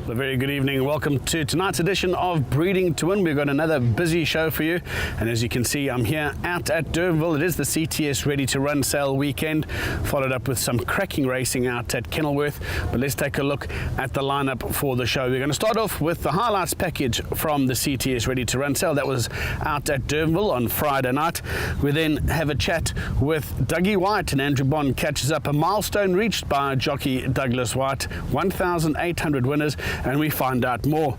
A very good evening. Welcome to tonight's edition of Breeding to Win. We've got another busy show for you, and as you can see, I'm here out at Durbanville. It is the CTS Ready to Run sale weekend, followed up with some cracking racing out at Kenilworth. But let's take a look at the lineup for the show. We're going to start off with the highlights package from the CTS Ready to Run sale. That was out at Durbanville on Friday night. We then have a chat with Dougie White, and Andrew Bond catches up a milestone reached by jockey Douglas White, 1,800 winners, and we find out more.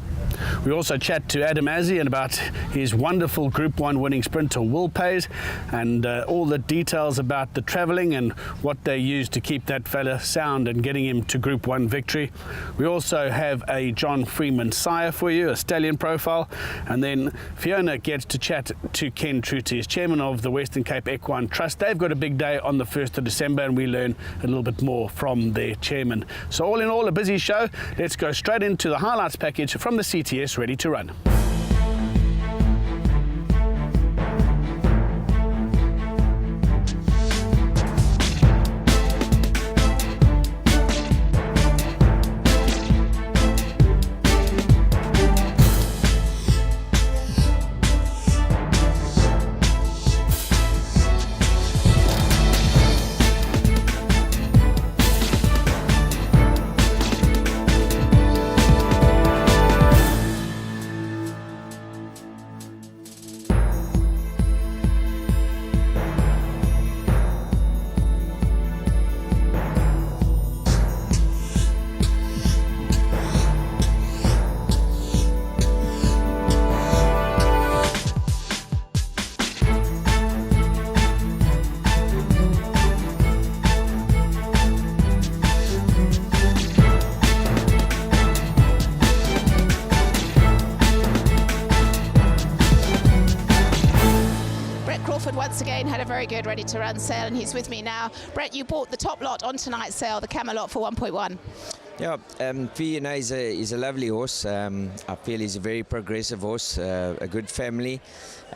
We also chat to Adam Azzi about his wonderful Group 1 winning sprinter Will Pays, and all the details about the travelling and what they use to keep that fella sound and getting him to Group 1 victory. We also have a John Freeman sire for you, a stallion profile, and then Fiona gets to chat to Ken Truty, as chairman of the Western Cape Equine Trust. They've got a big day on the 1st of December, and we learn a little bit more from their chairman. So all in all, a busy show. Let's go straight into the highlights package from the CTS Ready to Run. Once again had a very good Ready to Run sale, and he's with me now. Brett, you bought the top lot on tonight's sale, the Camelot, for 1.1. Yeah, Fee, he's a lovely horse. I feel he's a very progressive horse, a good family,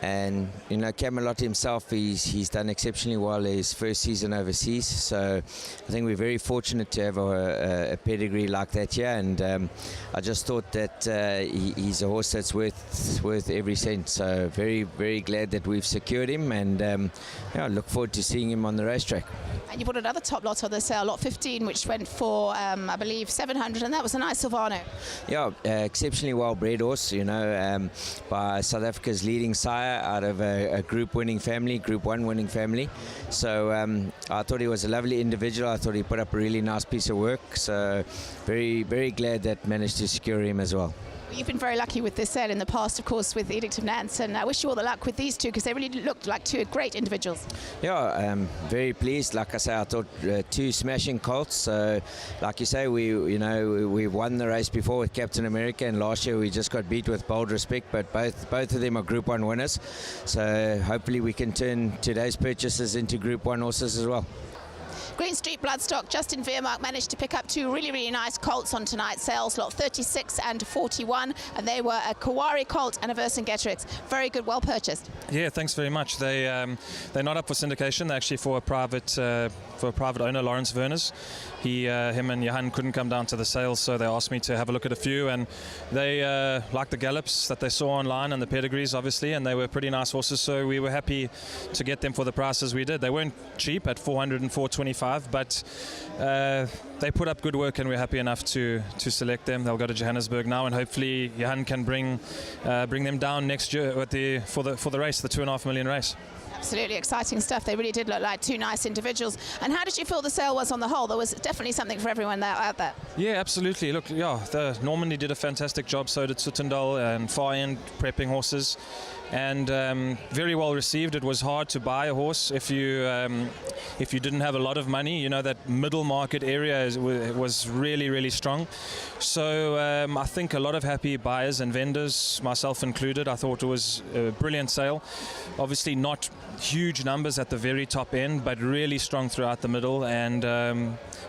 and Camelot himself, he's done exceptionally well his first season overseas. So I think we're very fortunate to have a pedigree like that here, and I just thought that he's a horse that's worth every cent. So very, very glad that we've secured him, and I look forward to seeing him on the racetrack. And you bought another top lot on the sale, lot 15, which went for I believe 700, and that was a nice Silvano. Yeah, exceptionally well bred horse, by South Africa's leading sire out of a Group 1 winning family. So I thought he was a lovely individual. I thought he put up a really nice piece of work. So very, very glad that managed to secure him as well. You've been very lucky with this sale in the past, of course, with Edict of Nance, and I wish you all the luck with these two, because they really looked like two great individuals. Yeah, very pleased. Like I say, I thought two smashing colts. So, like you say, we won the race before with Captain America, and last year we just got beat with Bold Respect. But both of them are Group 1 winners. So hopefully we can turn today's purchases into Group 1 horses as well. Green Street Bloodstock, Justin Veermark managed to pick up two really, really nice colts on tonight's sales, lot 36 and 41, and they were a Kawari colt and a Vercingetorix. Very good, well purchased. Yeah, thanks very much. They're not up for syndication. They're actually for a private owner, Lawrence Verners. Him and Johan couldn't come down to the sales, so they asked me to have a look at a few, and they liked the gallops that they saw online and the pedigrees, obviously, and they were pretty nice horses, so we were happy to get them for the prices we did. They weren't cheap at 400 and 425, but they put up good work, and we're happy enough to select them. They'll go to Johannesburg now, and hopefully Johan can bring them down next year for the race, the 2.5 million race. Absolutely exciting stuff. They really did look like two nice individuals. And how did you feel the sale was on the whole? There was definitely something for everyone out there. Yeah, absolutely. Look, Normandy did a fantastic job, so did Sutendal and Far End prepping horses. And very well received. It was hard to buy a horse if you didn't have a lot of money. That middle market area was really, really strong. So I think a lot of happy buyers and vendors, myself included. I thought it was a brilliant sale. Obviously not huge numbers at the very top end, but really strong throughout the middle, and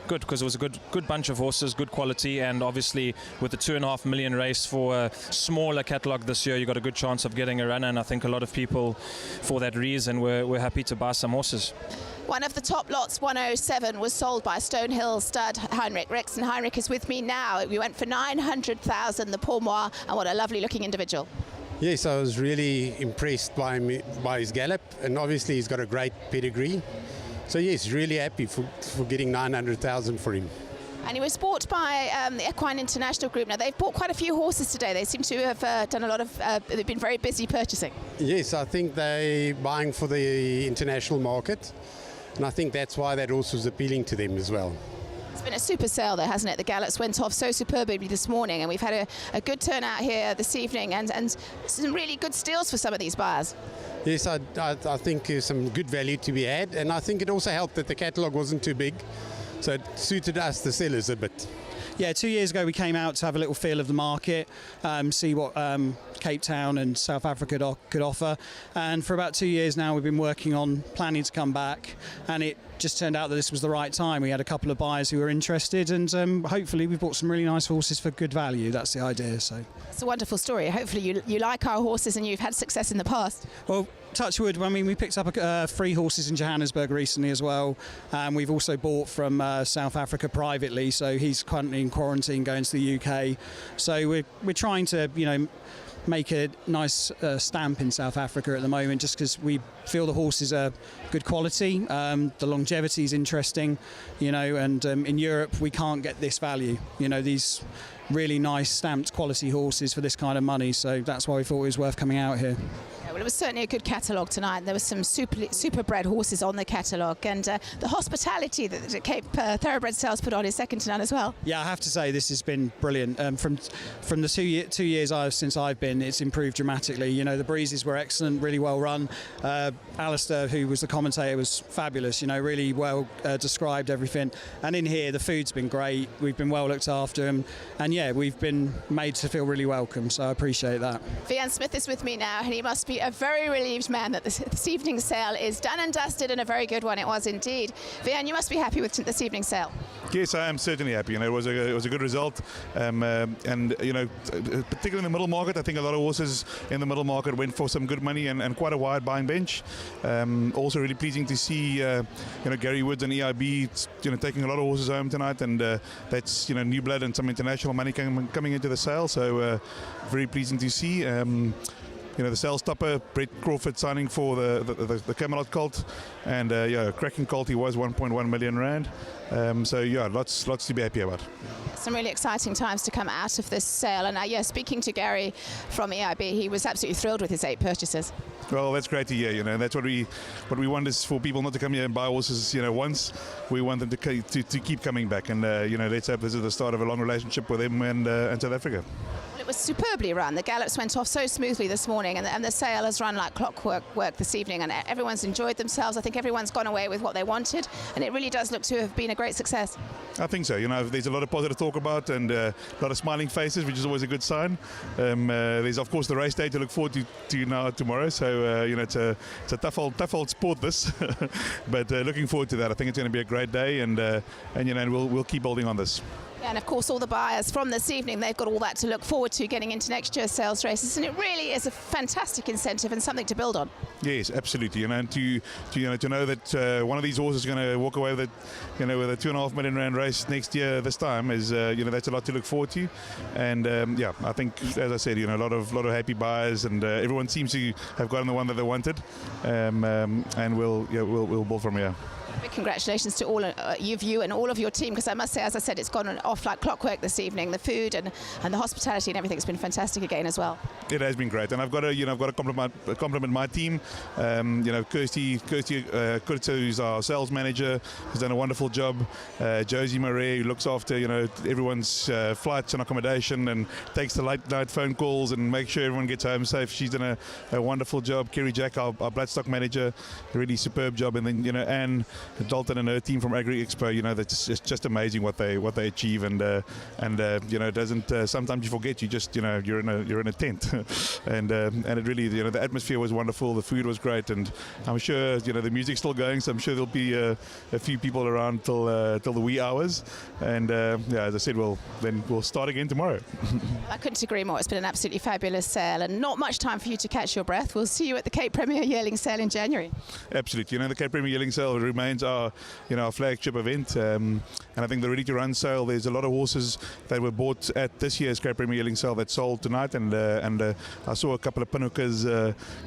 good, because it was a good bunch of horses, good quality, and obviously with the 2.5 million race for a smaller catalogue this year, you got a good chance of getting a runner, and I think a lot of people, for that reason, were happy to buy some horses. One of the top lots, 107, was sold by Stonehill stud Heinrich. Rex, and Heinrich is with me now. We went for 900,000, the Pourmoire, and what a lovely looking individual. Yes, I was really impressed by his gallop, and obviously he's got a great pedigree. So yes, really happy for getting 900,000 for him. And he was bought by the Equine International Group. Now, they've bought quite a few horses today. They seem to have done a lot of, they've been very busy purchasing. Yes, I think they're buying for the international market, and I think that's why that horse was appealing to them as well. It's been a super sale, though, hasn't it? The gallops went off so superbly this morning, and we've had a good turnout here this evening, and some really good steals for some of these buyers. Yes, I think there's some good value to be had, and I think it also helped that the catalogue wasn't too big, so it suited us, the sellers, a bit. Yeah, 2 years ago we came out to have a little feel of the market, see what Cape Town and South Africa could offer, and for about 2 years now we've been working on planning to come back, and it just turned out that this was the right time. We had a couple of buyers who were interested, and hopefully we've bought some really nice horses for good value. That's the idea. So it's a wonderful story. Hopefully you like our horses and you've had success in the past. Well, touch wood. I mean, we picked up 3 horses in Johannesburg recently as well. We've also bought from South Africa privately, so he's currently in quarantine going to the UK. So we're trying to, make a nice stamp in South Africa at the moment, just because we feel the horses are good quality, the longevity is interesting, and in Europe we can't get this value, these really nice stamped quality horses for this kind of money, so that's why we thought it was worth coming out here. Well, it was certainly a good catalogue tonight. There were some super bred horses on the catalogue, and the hospitality that the Cape Thoroughbred Sales put on is second to none as well. Yeah, I have to say this has been brilliant. From the 2 years since I've been, it's improved dramatically. The breezes were excellent, really well run. Alistair, who was the commentator, was fabulous. Really well described everything. And in here, the food's been great. We've been well looked after, and yeah, we've been made to feel really welcome. So I appreciate that. Vian Smith is with me now, and he must be a very relieved man that this evening's sale is done and dusted, and a very good one it was indeed. Vian, you must be happy with this evening's sale. Yes, I am certainly happy. It was a good result, and particularly in the middle market, I think a lot of horses in the middle market went for some good money and quite a wide buying bench. Also, really pleasing to see Gary Woods and EIB taking a lot of horses home tonight, and that's new blood and some international money coming into the sale. So very pleasing to see. The sales topper, Brett Crawford, signing for the Camelot colt, and cracking colt. He was 1.1 million rand. So yeah, lots to be happy about. Some really exciting times to come out of this sale. And speaking to Gary from EIB, he was absolutely thrilled with his 8 purchases. Well, that's great to hear. That's what we want is for people not to come here and buy horses. Once we want them to keep coming back, and let's hope this is the start of a long relationship with him and South Africa. Well, it was superbly run. The gallops went off so smoothly this morning, and the sale has run like clockwork this evening, and everyone's enjoyed themselves. I think everyone's gone away with what they wanted, and it really does look to have been a great success. I think so. There's a lot of positive talk about, and a lot of smiling faces, which is always a good sign. There's of course the race day to look forward to now tomorrow. So it's a tough old sport this, but looking forward to that. I think it's going to be a great day, and we'll keep building on this. Yeah, and of course all the buyers from this evening, they've got all that to look forward to getting into next year's sales races, and it really is a fantastic incentive and something to build on. Yes, absolutely. And to know that one of these horses is going to walk away with a £2.5 million race next year this time is that's a lot to look forward to. And I think, as I said, a lot of happy buyers, and everyone seems to have gotten the one that they wanted, and we'll build from here. Big congratulations to all you and all of your team, because I must say, as I said, it's gone off like clockwork this evening. The food and the hospitality and everything has been fantastic again as well. It has been great, and I've got to compliment my team. Kirsty Kurtz, who's our sales manager, has done a wonderful job. Josie Marais, who looks after everyone's flights and accommodation and takes the late night phone calls and makes sure everyone gets home safe. She's done a wonderful job. Kerry Jack, our bloodstock manager, a really superb job, and then Anne Dalton and her team from Agri Expo, that's just amazing what they achieve, and it doesn't. Sometimes you forget you're in a tent, and it really the atmosphere was wonderful, the food was great, and I'm sure the music's still going, so I'm sure there'll be a few people around till the wee hours, and as I said, we'll start again tomorrow. I couldn't agree more. It's been an absolutely fabulous sale, and not much time for you to catch your breath. We'll see you at the Cape Premier Yearling Sale in January. Absolutely, the Cape Premier Yearling Sale remains remains our, our flagship event. And I think the Ready to Run sale, there's a lot of horses that were bought at this year's Cape Premier Yearling sale that sold tonight, and I saw a couple of Pinnacles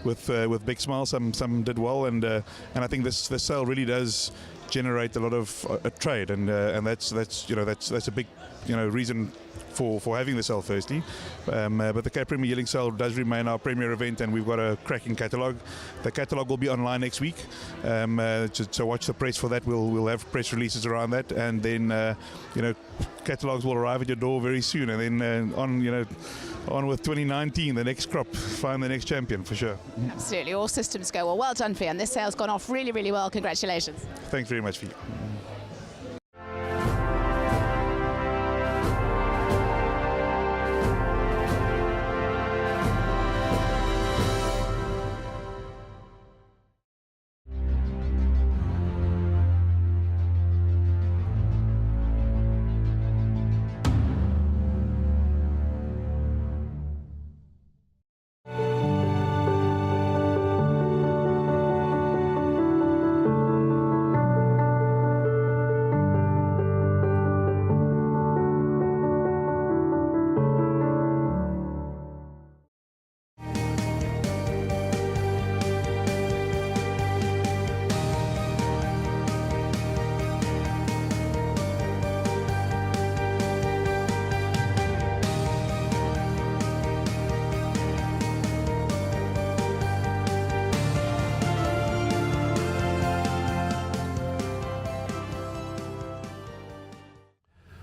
with big smiles. Some did well, and I think this sale really does generate a lot of trade, and that's a big reason for having the sale firstly. But the Cape Premier Yearling sale does remain our premier event, and we've got a cracking catalogue. The catalogue will be online next week, so watch the press for that. We'll have press releases around that, and then catalogues will arrive at your door very soon, and then on with 2019, the next crop, find the next champion for sure. Absolutely, all systems go. Well done for you, and this sale's gone off really, really well. Congratulations. Thanks very much for you.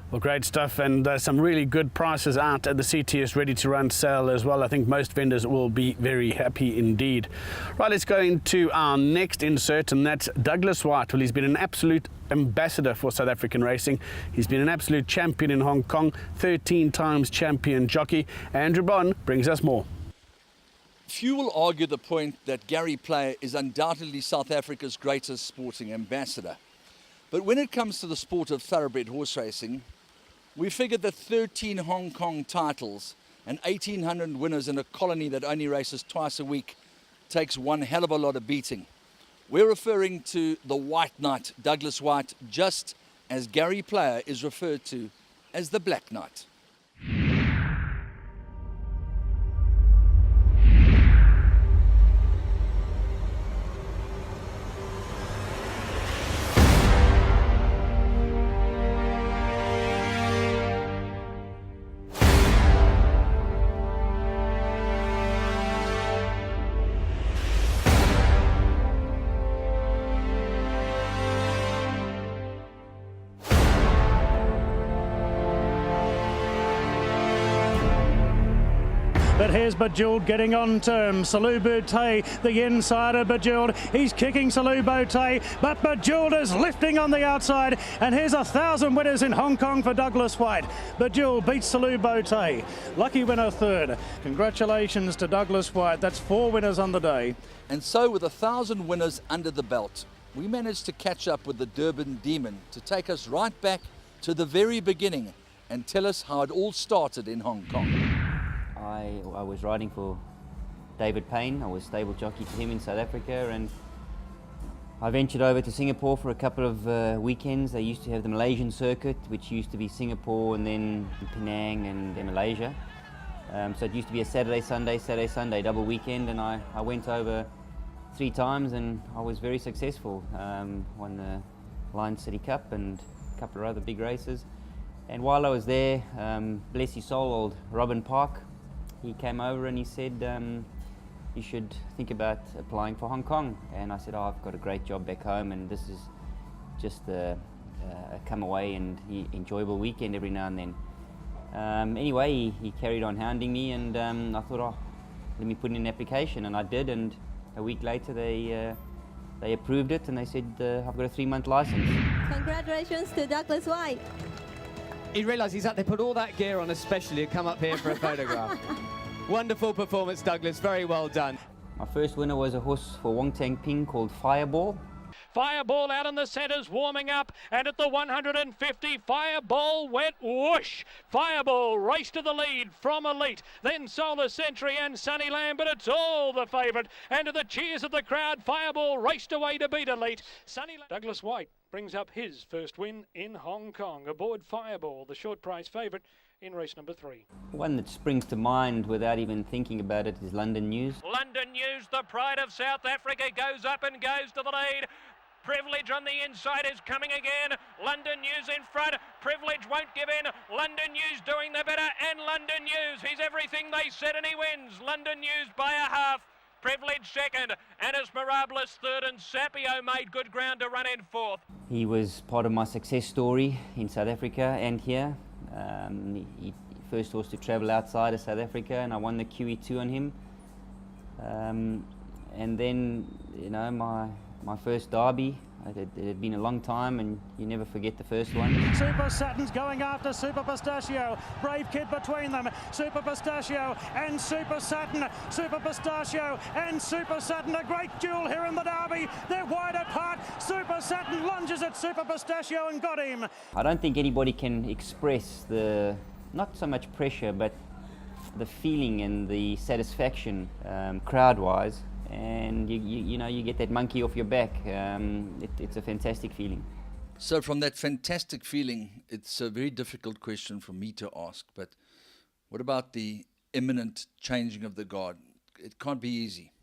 Well, great stuff, and some really good prices out at the CTS Ready to Run sale as well. I think most vendors will be very happy indeed. Right, let's go into our next insert, and that's Douglas White. Well, he's been an absolute ambassador for South African racing. He's been an absolute champion in Hong Kong, 13 times champion jockey. Andrew Bond brings us more. Few will argue the point that Gary Player is undoubtedly South Africa's greatest sporting ambassador. But when it comes to the sport of thoroughbred horse racing, we figured that 13 Hong Kong titles and 1,800 winners in a colony that only races twice a week takes one hell of a lot of beating. We're referring to the White Knight, Douglas White, just as Gary Player is referred to as the Black Knight. But here's Bejeweled getting on terms. Salou Boutte, the insider Bejeweled. He's kicking Salou Boutte, but Bejeweled is lifting on the outside. And here's 1,000 winners in Hong Kong for Douglas White. Bejeweled beats Salou Boutte. Lucky winner third. Congratulations to Douglas White. That's 4 winners on the day. And so with 1,000 winners under the belt, we managed to catch up with the Durban Demon to take us right back to the very beginning and tell us how it all started in Hong Kong. I was riding for David Payne. I was stable jockey to him in South Africa, and I ventured over to Singapore for a couple of weekends. They used to have the Malaysian circuit, which used to be Singapore and then Penang and then Malaysia. So it used to be a Saturday, Sunday, double weekend, and I went over 3 times and I was very successful. Won the Lions City Cup and a couple of other big races. And while I was there, bless his soul, old Robin Park, he came over and he said, you should think about applying for Hong Kong. And I said, oh, I've got a great job back home, and this is just a come away and enjoyable weekend every now and then. Anyway, he carried on hounding me, and I thought, oh, let me put in an application, and I did. And a week later, they approved it, and they said, I've got a 3-month license. Congratulations to Douglas White. He realised he's had to put all that gear on especially to come up here for a photograph. Wonderful performance, Douglas. Very well done. My first winner was a horse for Wong Tang Ping called Fireball. Fireball out in the centres, warming up, and at the 150, Fireball went whoosh. Fireball raced to the lead from Elite, then Solar Sentry and Sunnyland, but it's all the favourite. And to the cheers of the crowd, Fireball raced away to beat Elite. Sunnyland. Douglas White brings up his first win in Hong Kong. Aboard Fireball, the short price favourite in race number 3. One that springs to mind without even thinking about it is London News. London News, the pride of South Africa, goes up and goes to the lead. Privilege on the inside is coming again. London News in front. Privilege won't give in. London News doing the better, and London News, he's everything they said, and he wins. London News by a half. Privilege second, Anis Mirabilis third, and Sapio made good ground to run in fourth. He was part of my success story in South Africa and here. He first horse to travel outside of South Africa, and I won the QE2 on him. And then, you know, my first derby. It had been a long time, and you never forget the first one. Super Saturn's going after Super Pistachio. Brave Kid between them. Super Pistachio and Super Saturn. Super Pistachio and Super Saturn. A great duel here in the derby. They're wide apart. Super Saturn lunges at Super Pistachio and got him. I don't think anybody can express the, not so much pressure, but the feeling and the satisfaction crowd-wise. And you know, you get that monkey off your back. It's a fantastic feeling. So from that fantastic feeling, it's a very difficult question for me to ask, but what about the imminent changing of the guard? It can't be easy.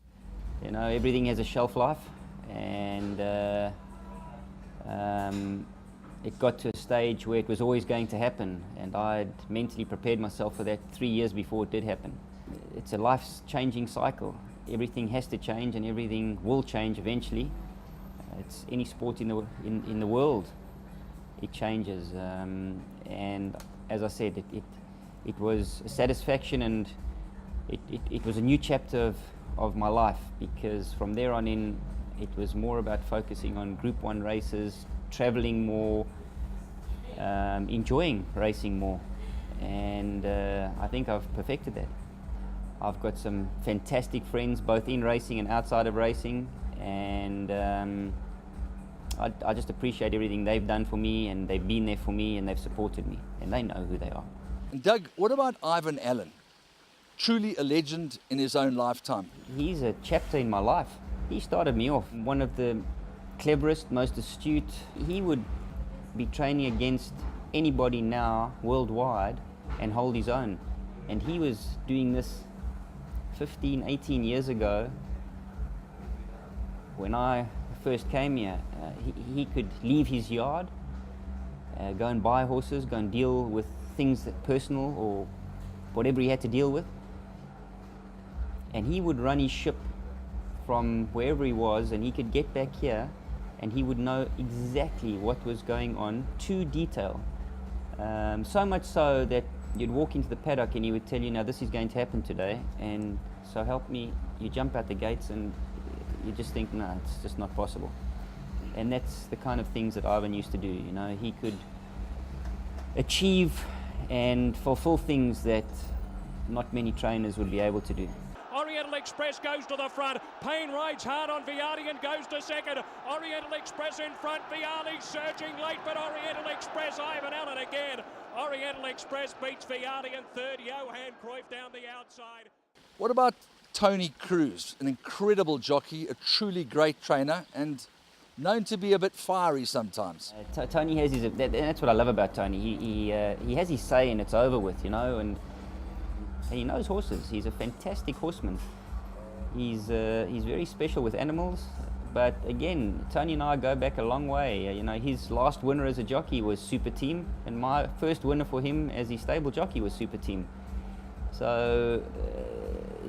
You know, everything has a shelf life, and it got to a stage where it was always going to happen, and I'd mentally prepared myself for that 3 years before it did happen. It's a life-changing cycle. Everything has to change, and everything will change eventually. It's any sport in the world, it changes. And as I said, it was a satisfaction, and it was a new chapter of my life, because from there on in, it was more about focusing on Group 1 races, traveling more, enjoying racing more. And I think I've perfected that. I've got some fantastic friends, both in racing and outside of racing, and I just appreciate everything they've done for me, and they've been there for me, and they've supported me, and they know who they are. Doug, what about Ivan Allen? Truly a legend in his own lifetime. He's a chapter in my life. He started me off. One of the cleverest, most astute. He would be training against anybody now worldwide and hold his own. And he was doing this 15, 18 years ago. When I first came here, he could leave his yard, go and buy horses, go and deal with things that personal or whatever he had to deal with. And he would run his ship from wherever he was, and he could get back here and he would know exactly what was going on to detail. So much so that you'd walk into the paddock and he would tell you, now this is going to happen today, and so help me, you jump out the gates and you just think, no, it's just not possible. And that's the kind of things that Ivan used to do. You know, he could achieve and fulfill things that not many trainers would be able to do. Oriental Express goes to the front. Payne rides hard on Viali and goes to second. Oriental Express in front. Viali surging late, but Oriental Express, Ivan Allen again. Oriental Express beats Viali in third. Johan Cruyff down the outside. What about Tony Cruz? An incredible jockey, a truly great trainer, and known to be a bit fiery sometimes. Tony has his, that's what I love about Tony. He has his say and it's over with, you know, and he knows horses. He's a fantastic horseman. He's very special with animals. But again, Tony and I go back a long way. You know, his last winner as a jockey was Super Team, and my first winner for him as his stable jockey was Super Team. So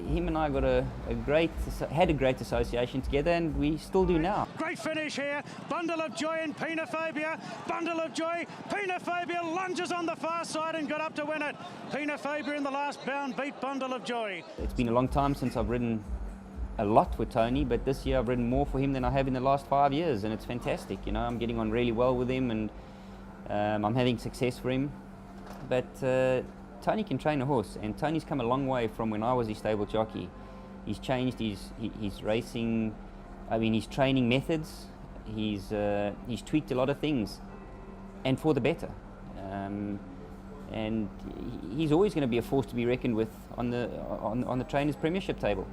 him and I got had a great association together, and we still do now. Great finish here. Bundle of Joy and Pinaphobia. Bundle of Joy. Pinaphobia lunges on the far side and got up to win it. Pinaphobia in the last bound beat Bundle of Joy. It's been a long time since I've ridden a lot with Tony, but this year I've ridden more for him than I have in the last 5 years, and it's fantastic. You know, I'm getting on really well with him, and I'm having success for him. But Tony can train a horse, and Tony's come a long way from when I was his stable jockey. He's changed his racing, his training methods. he's tweaked a lot of things, and for the better. And he's always going to be a force to be reckoned with on the trainers' premiership table.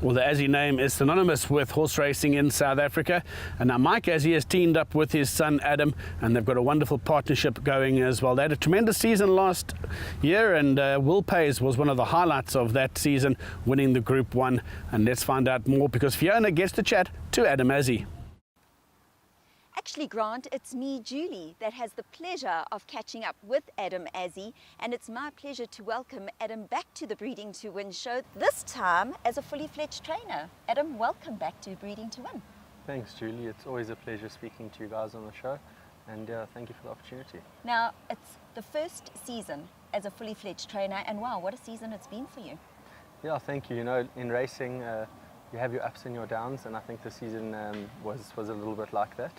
Well, the Azzy name is synonymous with horse racing in South Africa, and now Mike Azzy has teamed up with his son Adam, and they've got a wonderful partnership going as well. They had a tremendous season last year, and Will Pays was one of the highlights of that season, winning the Group 1. And let's find out more, because Fiona gets to chat to Adam Azzy. Actually, Grant, it's me, Julie, that has the pleasure of catching up with Adam Azzy, and it's my pleasure to welcome Adam back to the Breeding to Win show, this time as a fully fledged trainer. Adam, welcome back to Breeding to Win. Thanks, Julie. It's always a pleasure speaking to you guys on the show, and thank you for the opportunity. Now, it's the first season as a fully fledged trainer, and wow, what a season it's been for you. Yeah, thank you. You know, in racing, you have your ups and your downs, and I think the season was a little bit like that.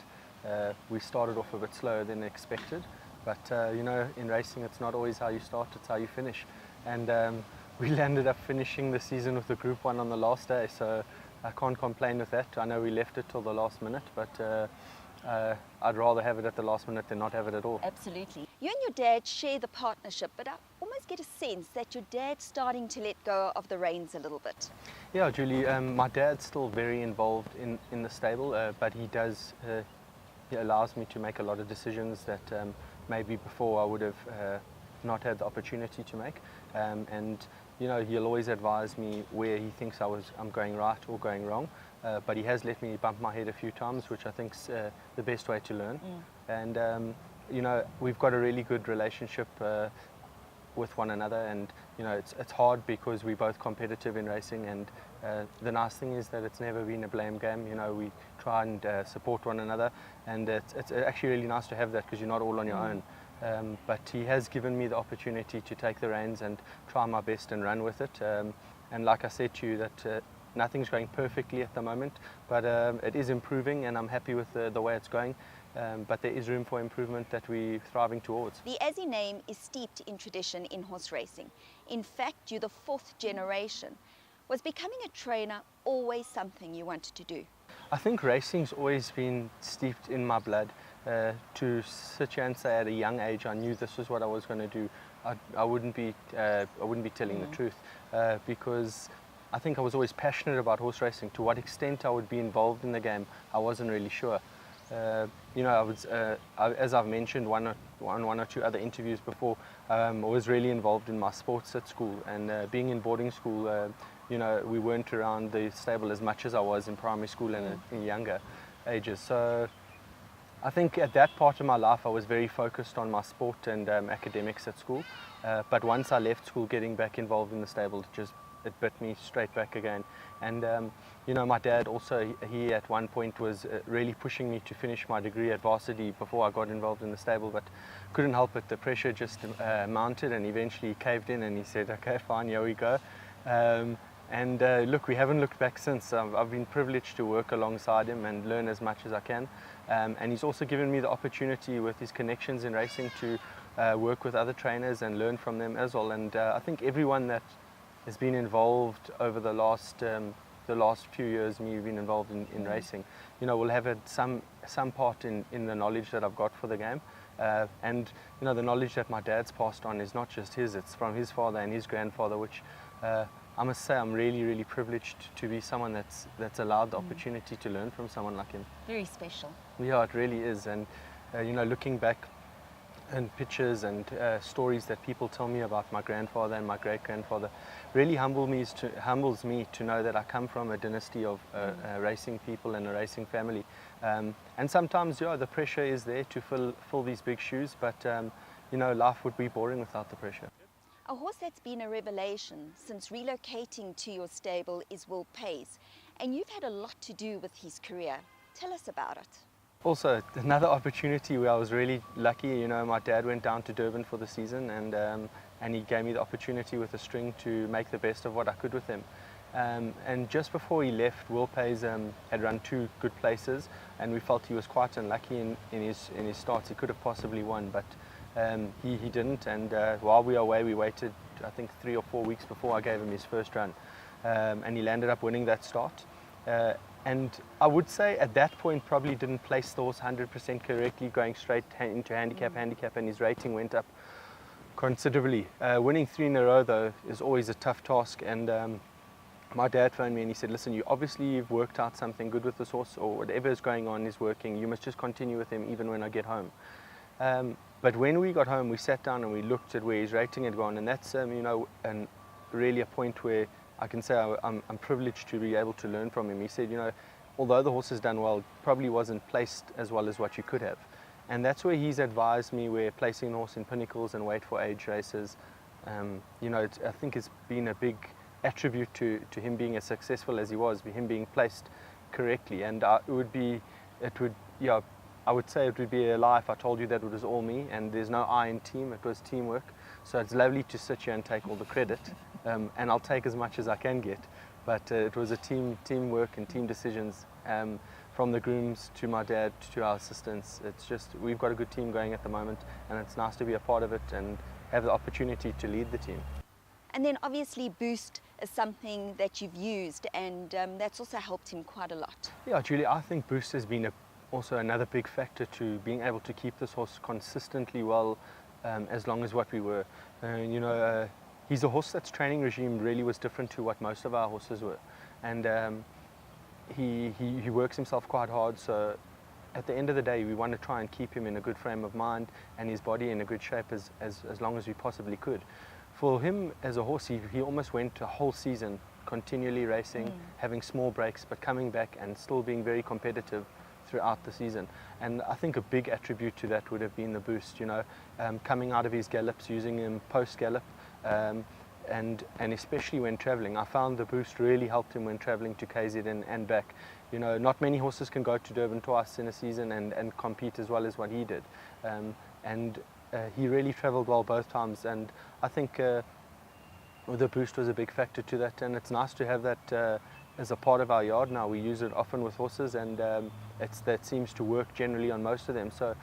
We started off a bit slower than expected, but you know, in racing it's not always how you start, it's how you finish. And we ended up finishing the season with the Group 1 on the last day, so I can't complain with that. I know we left it till the last minute, but I'd rather have it at the last minute than not have it at all. Absolutely. You and your dad share the partnership, but I almost get a sense that your dad's starting to let go of the reins a little bit. Yeah, Julie, my dad's still very involved in the stable, but he does he allows me to make a lot of decisions that maybe before I would have not had the opportunity to make. And you know, he'll always advise me where he thinks I'm going right or going wrong. But he has let me bump my head a few times, which I think's the best way to learn. And you know, we've got a really good relationship with one another, and you know, it's hard because we're both competitive in racing, and the nice thing is that it's never been a blame game. You know, we try and support one another, and it's actually really nice to have that, because you're not all on your own. But he has given me the opportunity to take the reins and try my best and run with it. And like I said to you, that nothing's going perfectly at the moment, but it is improving, and I'm happy with the way it's going. But there is room for improvement that we're thriving towards. The Azzy name is steeped in tradition in horse racing. In fact, you're the 4th generation. Was becoming a trainer always something you wanted to do? I think racing's always been steeped in my blood. To sit here and say at a young age I knew this was what I was going to do, I wouldn't be telling the truth, because I think I was always passionate about horse racing. To what extent I would be involved in the game, I wasn't really sure. You know, as I've mentioned one or two other interviews before, I was really involved in my sports at school, and being in boarding school, you know, we weren't around the stable as much as I was in primary school and in younger ages. So I think at that part of my life I was very focused on my sport and academics at school. But once I left school, getting back involved in the stable, it bit me straight back again. And you know, my dad also, he at one point was really pushing me to finish my degree at varsity before I got involved in the stable, but couldn't help it. The pressure just mounted, and eventually he caved in and he said, okay, fine, here we go. And look, we haven't looked back since. I've been privileged to work alongside him and learn as much as I can. And he's also given me the opportunity with his connections in racing to work with other trainers and learn from them as well. And I think everyone that has been involved over the last few years, me being involved in racing, you know, will have had some part in the knowledge that I've got for the game. And you know, the knowledge that my dad's passed on is not just his, it's from his father and his grandfather, which I must say I'm really, really privileged to be someone that's allowed the opportunity to learn from someone like him. Very special. Yeah, it really is. And you know, looking back and pictures and stories that people tell me about my grandfather and my great-grandfather really humbles me to know that I come from a dynasty of racing people and a racing family. And sometimes, yeah, the pressure is there to fill these big shoes, but you know, life would be boring without the pressure. A horse that's been a revelation since relocating to your stable is Will Pace, and you've had a lot to do with his career. Tell us about it. Also, another opportunity where I was really lucky. You know, my dad went down to Durban for the season, and he gave me the opportunity with a string to make the best of what I could with him. And just before he left, Will Pace had run 2 good places, and we felt he was quite unlucky in his starts. He could have possibly won, but he didn't. And while we were away, we waited, I think, 3 or 4 weeks before I gave him his first run, and he landed up winning that start. And I would say at that point probably didn't place the horse 100% correctly, going straight into handicap, and his rating went up considerably. Winning 3 in a row though is always a tough task, and my dad phoned me and he said, listen, you've worked out something good with this horse, or whatever is going on is working. You must just continue with him even when I get home. But when we got home, we sat down and we looked at where his rating had gone, and that's you know, really a point where I can say I'm privileged to be able to learn from him. He said, you know, although the horse has done well, probably wasn't placed as well as what you could have. And that's where he's advised me where placing the horse in pinnacles and wait for age races, you know, I think it's been a big attribute to him being as successful as he was, him being placed correctly. And I would say it would be a lie if I told you that it was all me, and there's no I in team, it was teamwork. So it's lovely to sit here and take all the credit, and I'll take as much as I can get. But it was a teamwork and team decisions, from the grooms to my dad to our assistants. It's just, we've got a good team going at the moment, and it's nice to be a part of it and have the opportunity to lead the team. And then obviously Boost is something that you've used, and that's also helped him quite a lot. Yeah, Julie, I think Boost has been also another big factor to being able to keep this horse consistently well, as long as what we were. You know, he's a horse that's training regime really was different to what most of our horses were, and he works himself quite hard. So at the end of the day, we want to try and keep him in a good frame of mind and his body in a good shape as long as we possibly could. For him as a horse, he almost went a whole season continually racing, having small breaks, but coming back and still being very competitive throughout the season. And I think a big attribute to that would have been the Boost, you know, coming out of his gallops, using him post-gallop, and especially when traveling. I found the Boost really helped him when traveling to KZN and back. You know, not many horses can go to Durban twice in a season and compete as well as what he did. He really travelled well both times, and I think the Boost was a big factor to that, and it's nice to have that as a part of our yard now. We use it often with horses, and that seems to work generally on most of them. So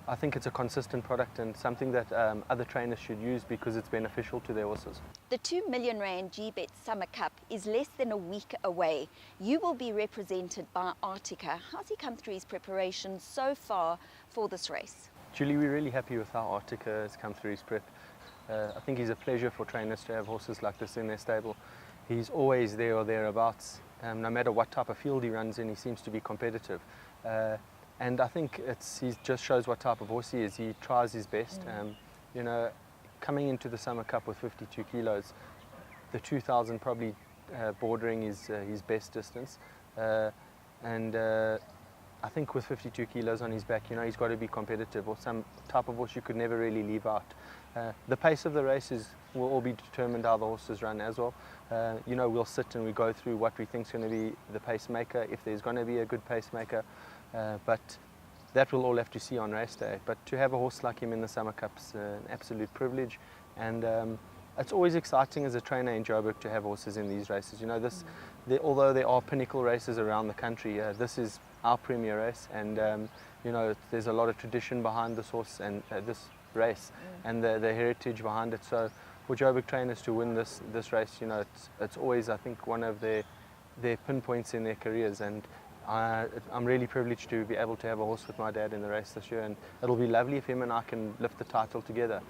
I think it's a consistent product and something that other trainers should use because it's beneficial to their horses. The 2 million rand GBet Summer Cup is less than a week away. You will be represented by Artica. How's he come through his preparation so far for this race? Julie, we're really happy with how Artica has come through his prep. I think he's a pleasure for trainers to have horses like this in their stable. He's always there or thereabouts. No matter what type of field he runs in, he seems to be competitive. And I think he just shows what type of horse he is. He tries his best. You know, coming into the Summer Cup with 52 kilos, the 2,000 probably bordering his best distance. I think with 52 kilos on his back, you know, he's got to be competitive, or some type of horse you could never really leave out. The pace of the races will all be determined how the horses run as well. You know, we'll sit and we go through what we think is going to be the pacemaker, if there's going to be a good pacemaker, but that we'll all have to see on race day. But to have a horse like him in the Summer Cup's an absolute privilege, and it's always exciting as a trainer in Joburg to have horses in these races. You know, although there are pinnacle races around the country, this is our premier race, and you know, there's a lot of tradition behind this horse and this race, and the heritage behind it. So for Joburg trainers to win this race, you know, it's always, I think, one of their pinpoints in their careers, and I'm really privileged to be able to have a horse with my dad in the race this year, and it'll be lovely if him and I can lift the title together.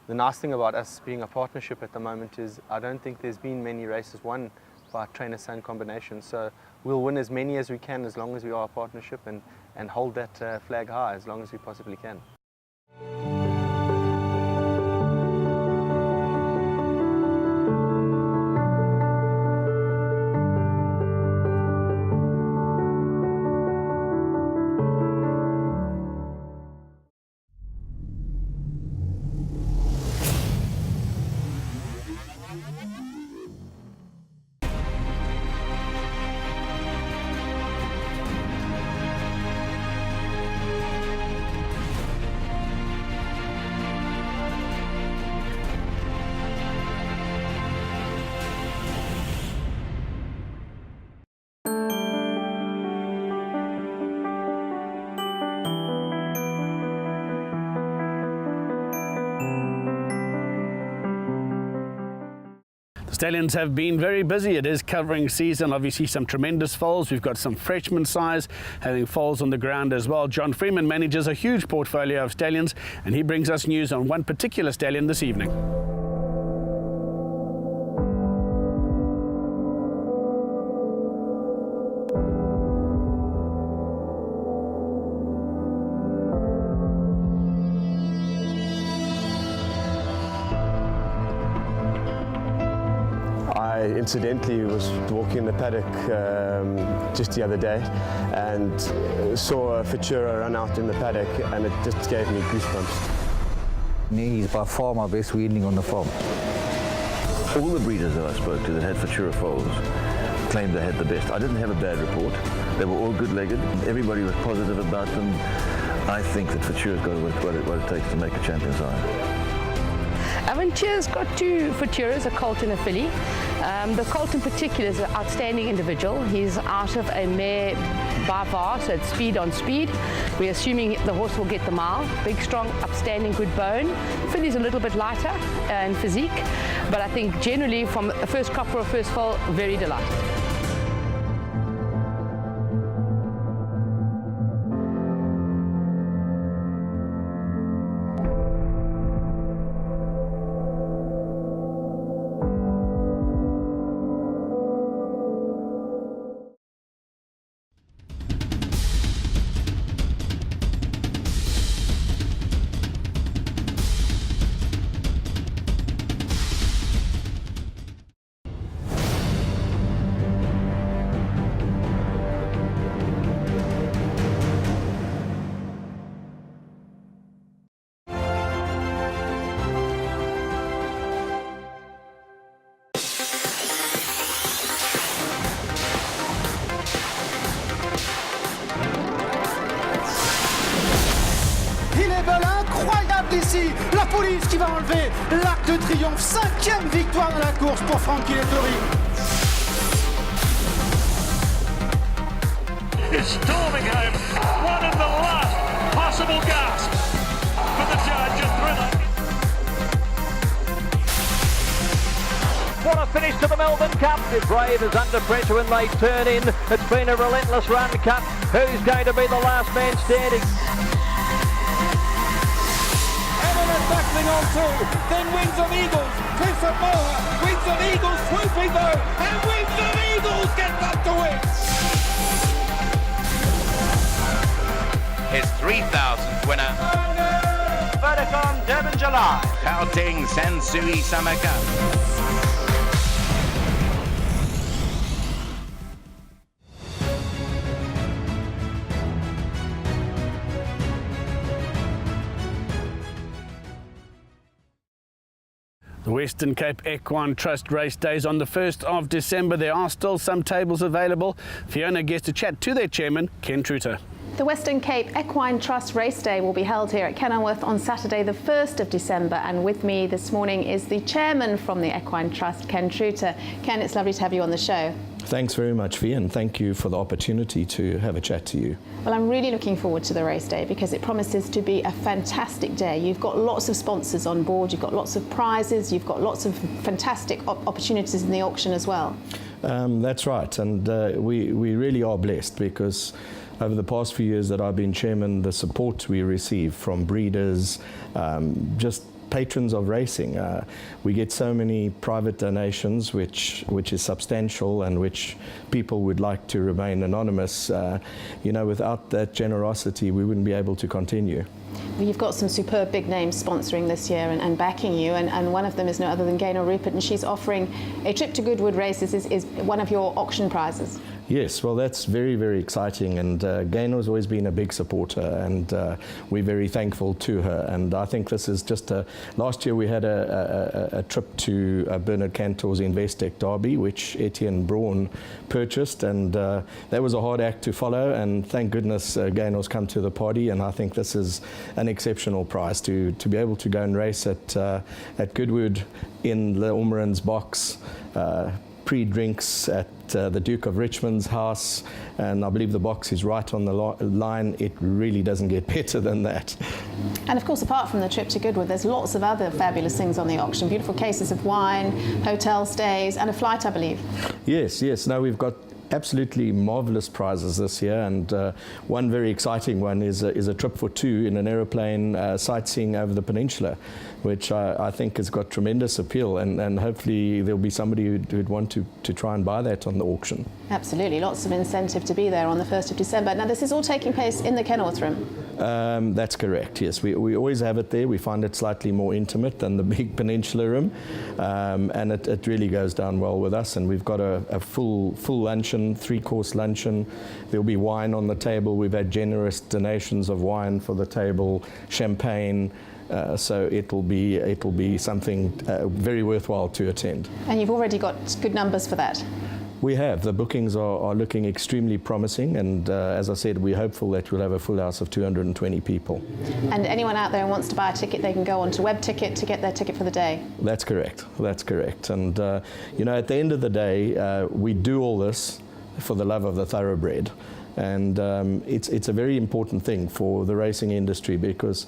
The nice thing about us being a partnership at the moment is I don't think there's been many races won by trainer-son combinations, so we'll win as many as we can as long as we are a partnership, and hold that flag high as long as we possibly can. Stallions have been very busy. It is covering season. Obviously some tremendous foals. We've got some freshman size having foals on the ground as well. John Freeman manages a huge portfolio of stallions, and he brings us news on one particular stallion this evening. I incidentally was walking in the paddock just the other day and saw a Futura run out in the paddock, and it just gave me goosebumps. He's by far my best weanling on the farm. All the breeders that I spoke to that had Futura foals claimed they had the best. I didn't have a bad report. They were all good-legged. Everybody was positive about them. I think that Futura's got what it takes to make a champion's eye. Aventura's got two Futuras, a colt and a filly. The colt in particular is an outstanding individual. He's out of a mare by far, so it's speed on speed. We're assuming the horse will get the mile. Big, strong, upstanding, good bone. Filly's a little bit lighter in physique, but I think generally from a first crop or a first foal, very delighted. Ici, la police qui va enlever l'Arc de Triomphe, 5e victoire dans la course pour Frankie Lettori. Is storming home, one of the last possible gasps for the judge of Thriller. What a finish to the Melbourne Cup. Brave is under pressure when they turn in. It's been a relentless run cut. Who's going to be the last man standing? Battling on through, then Wings of Eagles, Cliff and Moa, Wings of Eagles swooping though, and Wings of Eagles gets up to win. His 3,000th winner. Vodacom Durban July. Gauteng Sansui Summer Cup. The Western Cape Equine Trust race days on the 1st of December. There are still some tables available. Fiona gets to chat to their chairman, Ken Truter. The Western Cape Equine Trust race day will be held here at Kenilworth on Saturday the 1st of December, and with me this morning is the chairman from the Equine Trust, Ken Truter. Ken, it's lovely to have you on the show. Thanks very much, Fee, and thank you for the opportunity to have a chat to you. Well, I'm really looking forward to the race day because it promises to be a fantastic day. You've got lots of sponsors on board, you've got lots of prizes, you've got lots of fantastic opportunities in the auction as well. That's right, and we really are blessed because over the past few years that I've been chairman, the support we receive from breeders, just patrons of racing. We get so many private donations, which is substantial and which people would like to remain anonymous. Without that generosity, we wouldn't be able to continue. Well, you've got some superb big names sponsoring this year and backing you, and one of them is no other than Gaynor Rupert, and she's offering a trip to Goodwood Races is one of your auction prizes. Yes, well, that's very, very exciting, and Gaynor's always been a big supporter, and we're very thankful to her. And I think this is just last year we had a trip to Bernard Cantor's Investec Derby, which Etienne Braun purchased, and that was a hard act to follow, and thank goodness Gaynor's come to the party, and I think this is an exceptional prize to be able to go and race at Goodwood in the Ormeran's box, pre-drinks at the Duke of Richmond's house, and I believe the box is right on the line. It really doesn't get better than that. And of course, apart from the trip to Goodwood, there's lots of other fabulous things on the auction. Beautiful cases of wine, hotel stays, and a flight, I believe. Yes. No, we've got absolutely marvellous prizes this year, and one very exciting one is a trip for two in an aeroplane sightseeing over the peninsula, which I think has got tremendous appeal, and hopefully there'll be somebody who'd want to try and buy that on the auction. Absolutely, lots of incentive to be there on the 1st of December. Now, this is all taking place in the Kenilworth Room. That's correct, yes. We always have it there. We find it slightly more intimate than the big Peninsula Room, and it really goes down well with us. And we've got a full luncheon, 3-course luncheon. There'll be wine on the table. We've had generous donations of wine for the table, champagne. So it'll be something very worthwhile to attend. And you've already got good numbers for that. We have. The bookings are looking extremely promising, and as I said, we're hopeful that we'll have a full house of 220 people. And anyone out there who wants to buy a ticket, they can go on to WebTicket to get their ticket for the day. That's correct. And at the end of the day, we do all this for the love of the thoroughbred, and it's a very important thing for the racing industry because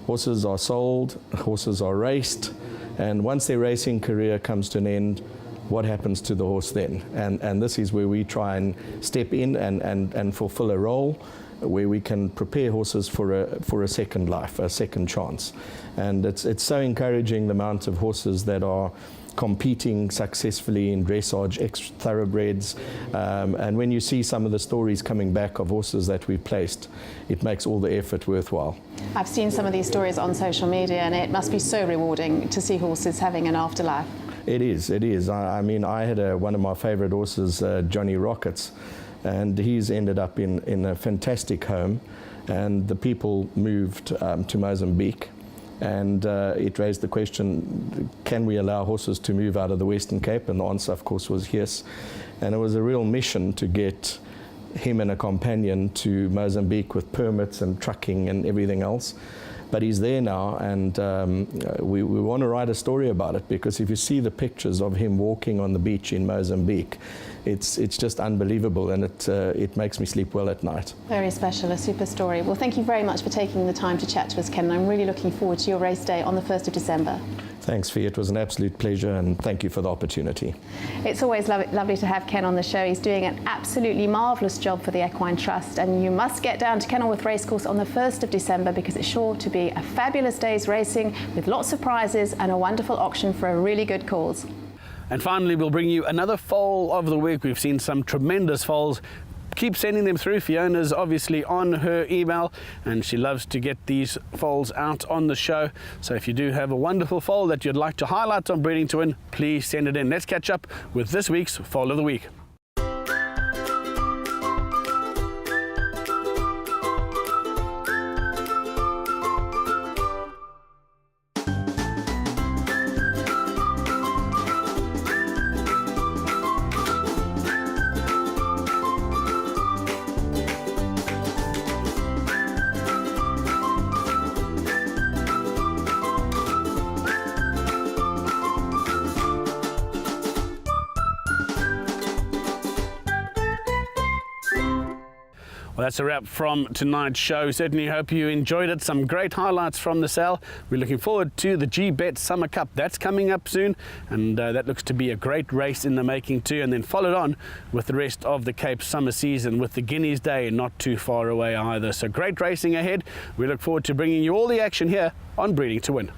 horses are sold, horses are raced, and once their racing career comes to an end, what happens to the horse then? And this is where we try and step in and fulfill a role where we can prepare horses for a second life, a second chance. And it's so encouraging, the amount of horses that are competing successfully in dressage, thoroughbreds, and when you see some of the stories coming back of horses that we've placed, it makes all the effort worthwhile. I've seen some of these stories on social media, and it must be so rewarding to see horses having an afterlife. It is. I mean, I had one of my favourite horses, Johnny Rockets, and he's ended up in a fantastic home, and the people moved to Mozambique, and it raised the question, can we allow horses to move out of the Western Cape? And the answer, of course, was yes. And it was a real mission to get him and a companion to Mozambique with permits and trucking and everything else. But he's there now, and we want to write a story about it, because if you see the pictures of him walking on the beach in Mozambique, it's just unbelievable, and it makes me sleep well at night. Very special, a super story. Well, thank you very much for taking the time to chat to us, Ken. I'm really looking forward to your race day on the 1st of December. Thanks, Fee. It was an absolute pleasure, and thank you for the opportunity. It's always lovely to have Ken on the show. He's doing an absolutely marvellous job for the Equine Trust, and you must get down to Kenilworth Racecourse on the 1st of December because it's sure to be a fabulous day's racing with lots of prizes and a wonderful auction for a really good cause. And finally, we'll bring you another foal of the week. We've seen some tremendous foals. Keep sending them through. Fiona's obviously on her email, and she loves to get these foals out on the show. So if you do have a wonderful foal that you'd like to highlight on Breeding to Win, please send it in. Let's catch up with this week's foal of the week. Well, that's a wrap from tonight's show. Certainly hope you enjoyed it. Some great highlights from the sale. We're looking forward to the G-Bet Summer Cup. That's coming up soon, and that looks to be a great race in the making too, and then followed on with the rest of the Cape summer season with the Guineas Day not too far away either. So great racing ahead. We look forward to bringing you all the action here on Breeding to Win.